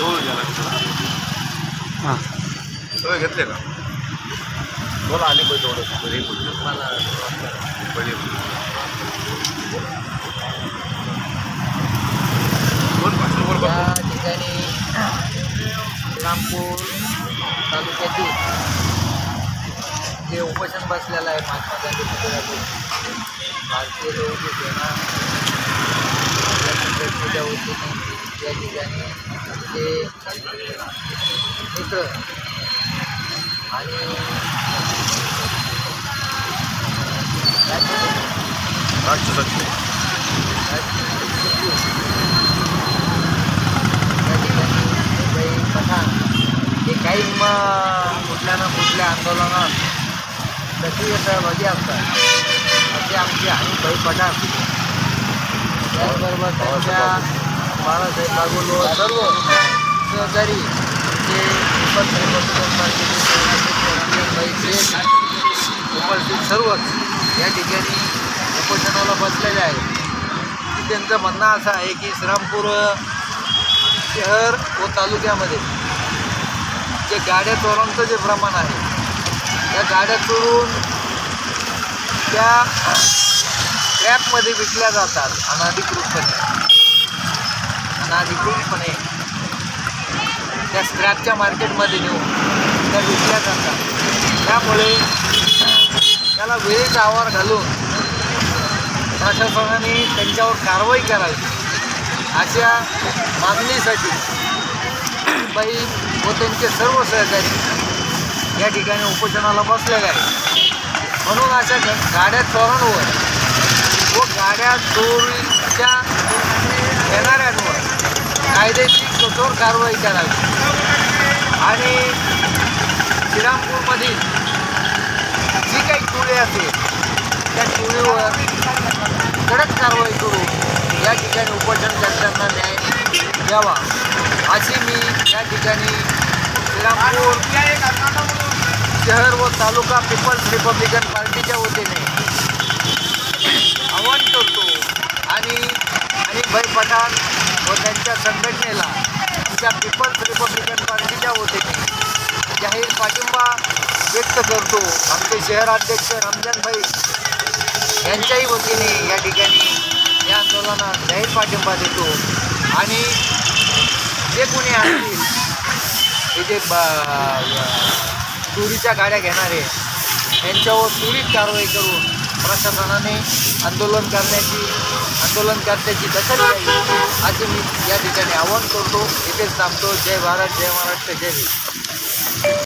जवळ घ्या हां सगळे घेतले का बोला आणि पण तेवढं घरी मला पहिले दोन भाषण बोल या ठिकाणी श्रीरामपूर तालुक्यातील जे उपोषण बसलेलं आहे महात्मा गांधी पुतळ्यातील भारतीय लोक सेना संघटनेच्या वतीने या ठिकाणी ते मित्र आणि राष्ट्र सचिव हे काही कुठल्या ना कुठल्या आंदोलनात सक्रिय सहभागी असतात असे आमचे हनीफभाई पठाण त्याचबरोबर त्यांच्या बाळासाहेब बागुल व सर्व सहकारी जे उपस्थित सर्वच या ठिकाणी उपोषणाला बसलेले आहेत. त्यांचं म्हणणं असं आहे की श्रीरामपूर शहर व तालुक्यामध्ये जे गाड्या चोरांचं जे प्रमाण आहे त्या गाड्या चोरून त्या ट्रॅपमध्ये विकल्या जातात अनधिकृतपणे त्या स्क्रॅपच्या मार्केटमध्ये नेऊन त्या विकल्या जातात. त्यामुळे त्याला वेळेचा आवार घालून प्रशासनाने त्यांच्यावर कारवाई करावी अशा मागणीसाठी बाई व त्यांचे सर्व सहकारी या ठिकाणी उपोषणाला बसलेले आहेत. म्हणून अशा गाड्या चोरांवर व गाड्या चोरीच्या घेणाऱ्यांवर कायदेशीर कठोर कारवाई करावी आणि श्रीरामपूरमधील जी काही टोळी असेल त्या टोळीवर कडक कारवाई करून या ठिकाणी उपोषणकर्त्यांना न्याय द्यावा अशी मी या ठिकाणी श्रीरामपूर शहर व तालुका पीपल्स रिपब्लिकन पार्टीच्या वतीने आवाहन करतो आणि हनीफभाई पठाण व त्यांच्या संघटनेला त्या पीपल्स रिपब्लिकन पार्टीच्या वतीने जाहीर पाठिंबा व्यक्त करतो. आमचे शहराध्यक्ष रमजानभाई यांच्याही वतीने या ठिकाणी या आंदोलनात जाहीर पाठिंबा देतो आणि जे कोणी असतील हे जे चोरीच्या गाड्या घेणारे यांच्यावर त्वरित कारवाई करून प्रशासनाने आंदोलनकर्त्याची दखल घ्यावी असे मी या ठिकाणी आवाहन करतो. इथेच थांबतो. जय भारत, जय महाराष्ट्र, जय हिंद.